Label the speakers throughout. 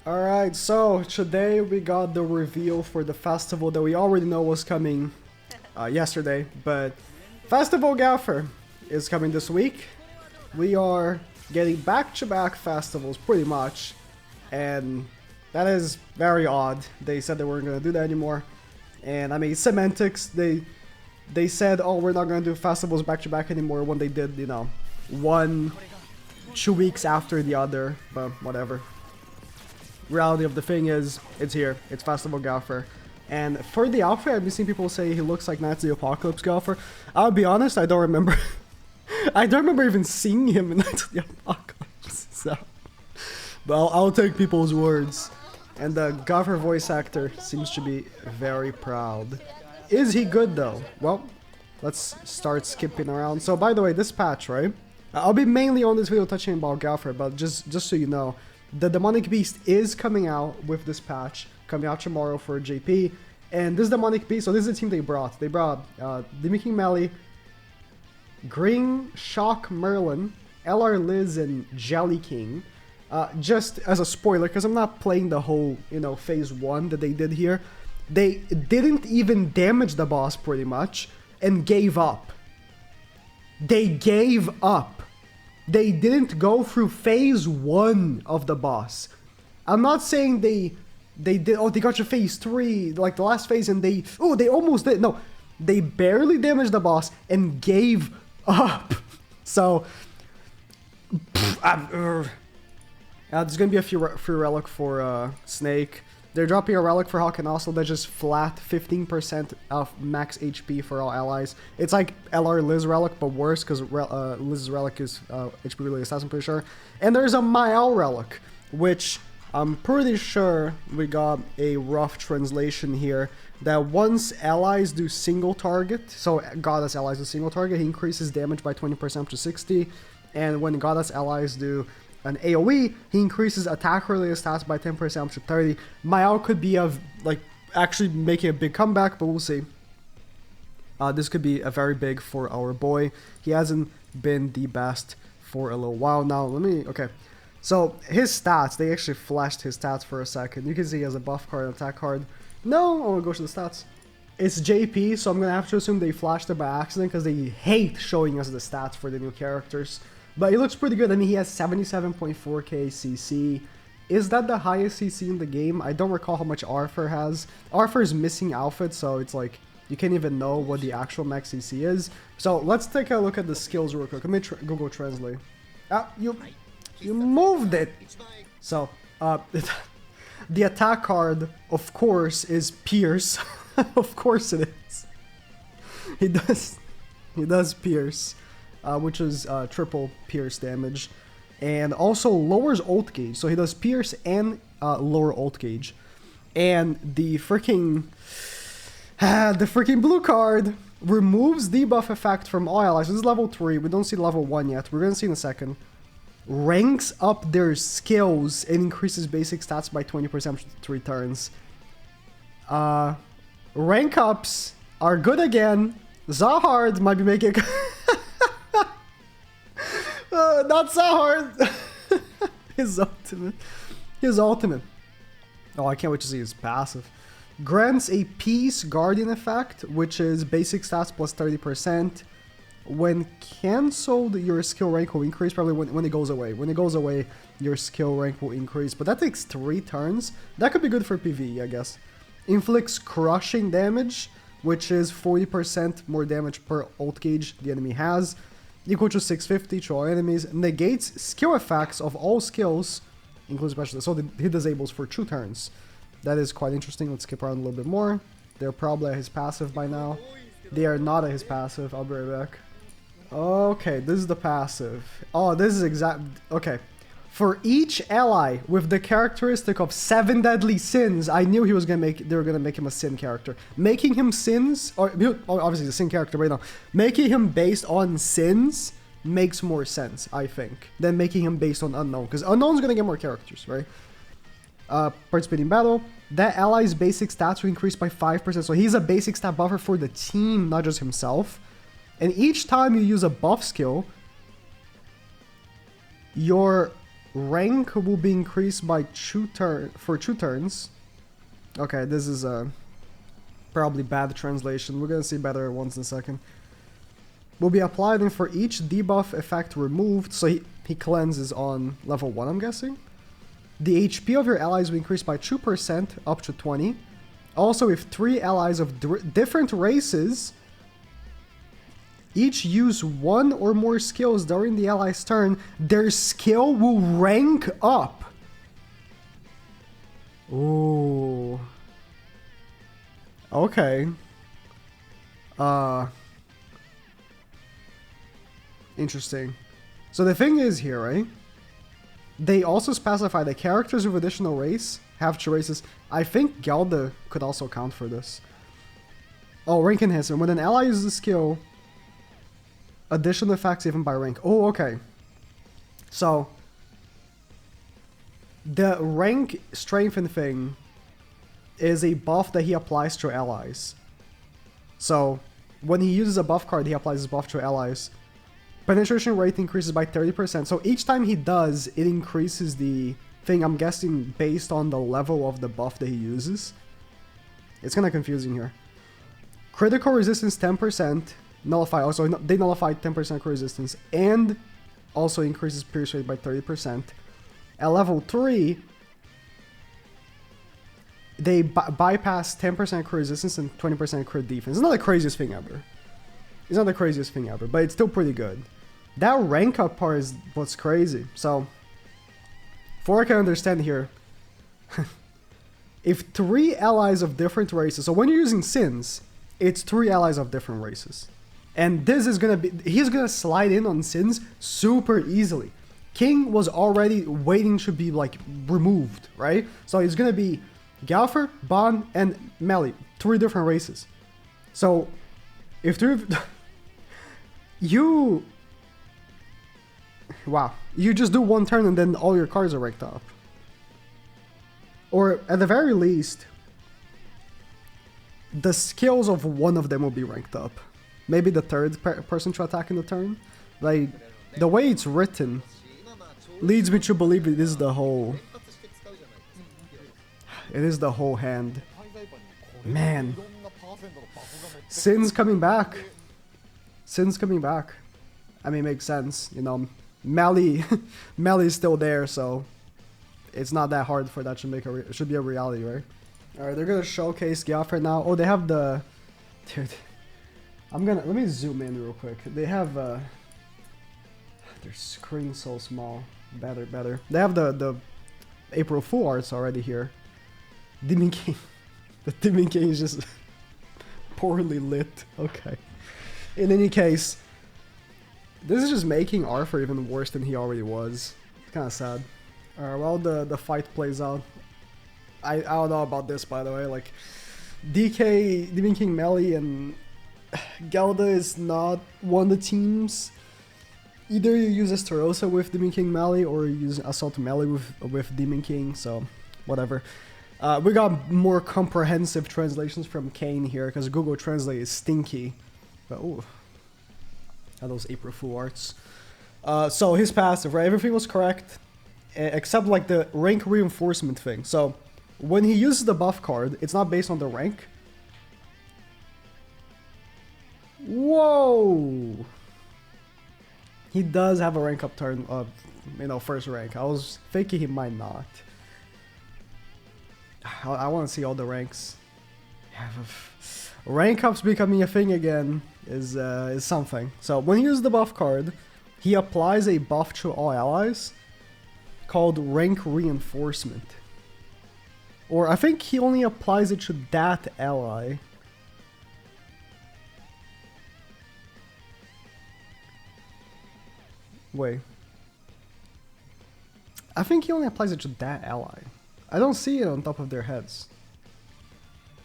Speaker 1: Alright, so today we got the reveal for the festival that we already know was coming yesterday, but Festival GOWTHER is coming this week. We are getting back-to-back festivals pretty much, and that is very odd. They said they weren't going to do that anymore, and I mean, semantics, they said, oh, we're not going to do festivals back-to-back anymore when they did, you know, 2 weeks after the other, but whatever. Reality of the thing is, it's here. It's Festival GOWTHER. And for the outfit, I've been seeing people say he looks like Knights of the Apocalypse GOWTHER. I'll be honest, I don't remember. I don't remember even seeing him in Knights of the Apocalypse. So, but I'll take people's words. And the GOWTHER voice actor seems to be very proud. Is he good though? Well, let's start skipping around. So by the way, this patch, right? I'll be mainly on this video touching about GOWTHER, but just so you know, the Demonic Beast is coming out with this patch, coming out tomorrow for JP. And this Demonic Beast, so this is the team they brought. They brought Demi King Melly, Green Shock Merlin, LR Liz, and Jelly King. Just as a spoiler, because I'm not playing the whole, you know, phase 1 that they did here. They didn't even damage the boss pretty much, and gave up. They gave up. They didn't go through phase 1 of the boss. I'm not saying they did, oh, they got to phase 3, like the last phase, and they almost did. No, they barely damaged the boss and gave up. So, there's gonna be a free relic for Snake. They're dropping a relic for Hawk and also they're just flat 15% of max HP for all allies. It's like LR Liz relic, but worse because Liz's relic is HP related stats, I'm pretty sure. And there's a Mael relic, which I'm pretty sure we got a rough translation here, that once allies do single target, so Goddess allies do single target, he increases damage by 20% to 60, and when Goddess allies do an AoE, he increases attack related stats by 10% to 30. Mael could be actually making a big comeback, but we'll see. This could be a very big for our boy. He hasn't been the best for a little while now. Okay. So his stats, they actually flashed his stats for a second. You can see he has a buff card and attack card. No, I want to go to the stats. It's JP, so I'm going to have to assume they flashed it by accident because they hate showing us the stats for the new characters. But he looks pretty good. I mean, he has 77.4k CC. Is that the highest CC in the game? I don't recall how much Arthur has. Arthur's missing outfit, so it's like, you can't even know what the actual max CC is. So let's take a look at the skills real quick. Let me Google Translate. You moved it! So, the attack card, of course, is Pierce. Of course it is. He does Pierce. Which is triple pierce damage, and also lowers ult gauge. So he does pierce and lower ult gauge. And the freaking blue card removes debuff effect from all allies. This is level 3. We don't see level 1 yet. We're gonna see in a second. Ranks up their skills and increases basic stats by 20% for 3 turns. Rank ups are good again. Zahard might be making. Not so hard. His ultimate. Oh, I can't wait to see his passive. Grants a Peace Guardian effect, which is basic stats plus 30%. When cancelled, your skill rank will increase, probably when it goes away. When it goes away, your skill rank will increase. But that takes 3 turns. That could be good for PvE, I guess. Inflicts crushing damage, which is 40% more damage per ult gauge the enemy has. Equal to 650 to all enemies. Negates skill effects of all skills, including special. So he disables for 2 turns. That is quite interesting. Let's skip around a little bit more. They're probably at his passive by now. They are not at his passive. I'll be right back. Okay, this is the passive. Oh, this is exact. Okay. For each ally with the characteristic of 7 deadly sins, I knew they were gonna make him a sin character. Making him sins, or obviously the sin character right now, making him based on sins makes more sense, I think, than making him based on unknown, because unknown's gonna get more characters, right? Participating in battle. That ally's basic stats will increase by 5%, so he's a basic stat buffer for the team, not just himself. And each time you use a buff skill, your rank will be increased by for 2 turns. Okay, this is probably bad translation. We're gonna see better ones in a second. Will be applied and for each debuff effect removed, so he cleanses on level 1, I'm guessing. The HP of your allies will increase by 2% up to 20. Also, if 3 allies of different races each use 1 or more skills during the ally's turn, their skill will rank up. Ooh. Okay. Interesting. So the thing is here, right? They also specify that characters with additional race have 2 races. I think GOWTHER could also count for this. Oh, rank enhancement. When an ally uses a skill, additional effects even by rank. Oh, okay. So, the rank strengthen thing is a buff that he applies to allies. So, when he uses a buff card, he applies his buff to allies. Penetration rate increases by 30%. So each time he does, it increases the thing, I'm guessing, based on the level of the buff that he uses. It's kind of confusing here. Critical resistance 10%. Nullify. Also, they nullify 10% critical resistance. And also increases pierce rate by 30%. At level 3, they bypass 10% crit resistance and 20% crit defense. It's not the craziest thing ever. It's not the craziest thing ever, but it's still pretty good. That rank up part is what's crazy. So, for what I can understand here, if 3 allies of different races, so when you're using Sins, it's 3 allies of different races. And this is gonna be, he's gonna slide in on Sins super easily. King was already waiting to be like removed, right? So it's gonna be GOWTHER, Ban, and Melee, 3 different races. So, if 3 of you... Wow. You just do 1 turn and then all your cards are ranked up. Or, at the very least, the skills of one of them will be ranked up. Maybe the third person to attack in the turn. Like, the way it's written leads me to believe it is the whole... It is the whole hand. Man. Sin's coming back. Sin's coming back. I mean, it makes sense, you know. Melee is still there, so it's not that hard for that to make it should be a reality, right? Alright, they're gonna showcase GOWTHER now. Oh, they have the... Dude. Let me zoom in real quick. They have, their screen's so small. Better. They have the April Fool arts already here. Demon King. The Demon King is just poorly lit. Okay. In any case, this is just making Arthur even worse than he already was. It's kind of sad. Alright, well, the fight plays out. I don't know about this, by the way. Like, DK, Demon King Melee, and GOWTHER is not one of the teams. Either you use Estarossa with Demon King Melee, or you use Assault Melee with Demon King, so whatever. We got more comprehensive translations from Kane here, because Google Translate is stinky. But, ooh. Those April Fool arts. So, his passive, right? Everything was correct, except, like, the rank reinforcement thing. So, when he uses the buff card, it's not based on the rank. Whoa! He does have a rank up turn of, you know, first rank. I was thinking he might not. I want to see all the ranks. Rank ups becoming a thing again is something. So when he uses the buff card, he applies a buff to all allies called rank reinforcement. Or I think he only applies it to that ally. Wait. I think he only applies it to that ally. I don't see it on top of their heads.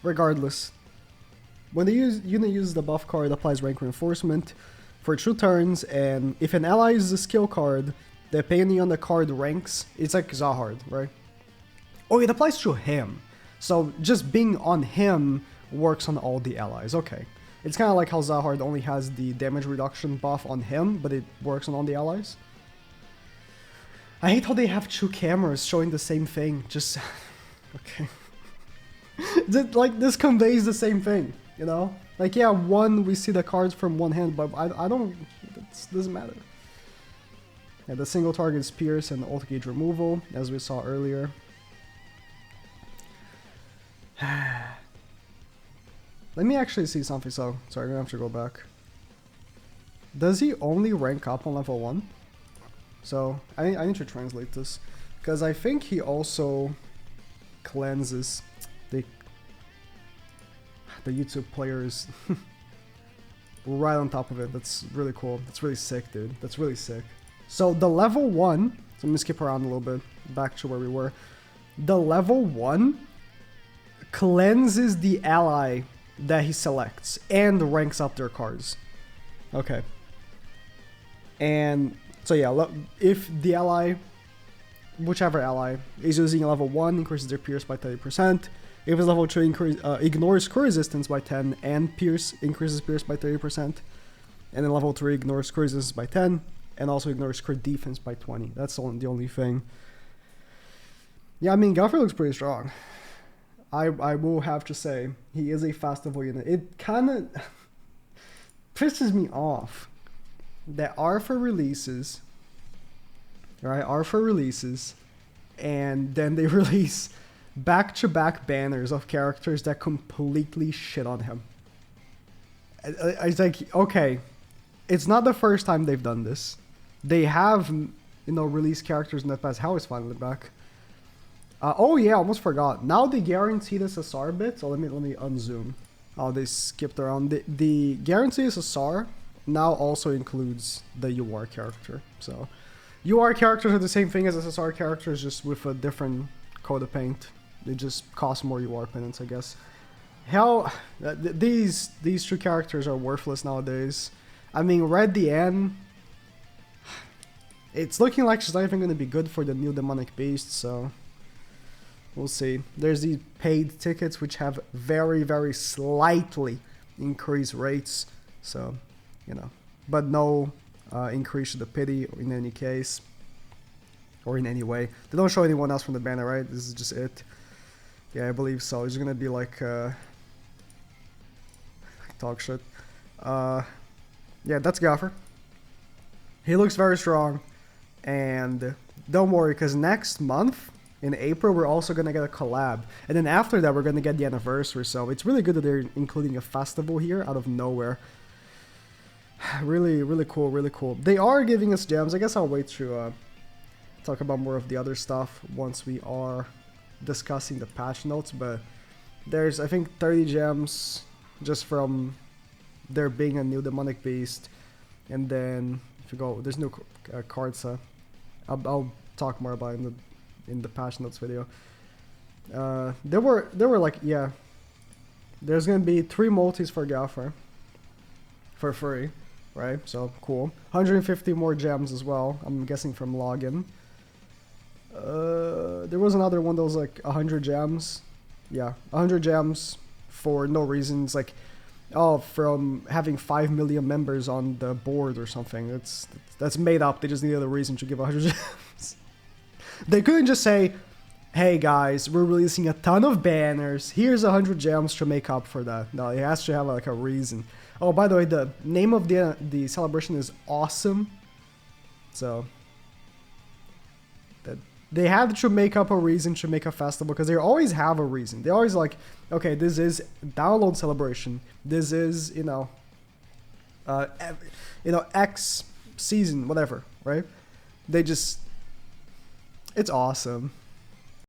Speaker 1: Regardless. When the unit uses the buff card, it applies rank reinforcement for 2 turns, and if an ally uses a skill card, depending on the card ranks, it's like Zahard, right? Oh, it applies to him. So just being on him works on all the allies. Okay. It's kind of like how Zahard only has the damage reduction buff on him, but it works on all the allies. I hate how they have two cameras showing the same thing. Just okay. Like this conveys the same thing, you know? Like yeah, one we see the cards from one hand, but I don't. It doesn't matter. Yeah, the single target is Pierce and ult gauge removal, as we saw earlier. Let me actually see something. So sorry, I'm gonna have to go back. Does he only rank up on level 1? So I need to translate this, because I think he also cleanses the YouTube players right on top of it. That's really cool. That's really sick, dude. That's really sick. So the level 1, so I'm gonna skip around a little bit, back to where we were. The level 1 cleanses the ally that he selects and ranks up their cards. Okay. And so yeah, if the ally, whichever ally, is using a level 1, increases their Pierce by 30%. If it's level 2, ignores Core Resistance by 10, and increases Pierce by 30%. And then level 3 ignores Core Resistance by 10, and also ignores Core Defense by 20. That's the only thing. Yeah, I mean, GOWTHER looks pretty strong. I will have to say, he is a festival unit. It kind of pisses me off that Arthur releases, right? Arthur releases, and then they release back-to-back banners of characters that completely shit on him. It's like, okay, it's not the first time they've done this. They have, you know, released characters in the past. How is finally back? Oh yeah, almost forgot. Now they guaranteed SSR bit. So let me unzoom. Oh, they skipped around. The guaranteed SSR now also includes the UR character. So UR characters are the same thing as SSR characters, just with a different coat of paint. They just cost more UR penance, I guess. Hell, these two characters are worthless nowadays. I mean, Red Deanne, it's looking like she's not even going to be good for the new Demonic Beast, so we'll see. There's these paid tickets which have very, very slightly increased rates, so, you know, but no increase to the pity in any case, or in any way. They don't show anyone else from the banner, right? This is just it. Yeah, I believe so. It's gonna be like talk shit. Yeah, that's GOWTHER. He looks very strong, and don't worry, because next month in April we're also gonna get a collab, and then after that we're gonna get the anniversary. So it's really good that they're including a festival here out of nowhere. Really, really cool, really cool. They are giving us gems. I guess I'll wait to talk about more of the other stuff once we are discussing the patch notes, but there's, I think, 30 gems just from there being a new Demonic Beast, and then if you go, there's new cards. I'll talk more about it in the patch notes video. There were like, yeah, there's gonna be 3 multis for GOWTHER for free, right? So cool. 150 more gems as well, I'm guessing from login. There was another one that was like 100 gems. Yeah, 100 gems for no reason. It's like, oh, from having 5 million members on the board or something. That's made up. They just needed a reason to give 100 gems. They couldn't just say, hey guys, we're releasing a ton of banners. Here's 100 gems to make up for that. No, it has to have like a reason. Oh, by the way, the name of the celebration is Awesome. So that they had to make up a reason to make a festival, because they always have a reason. They always like, okay, this is download celebration. This is, you know, X season, whatever, right? They just, it's awesome.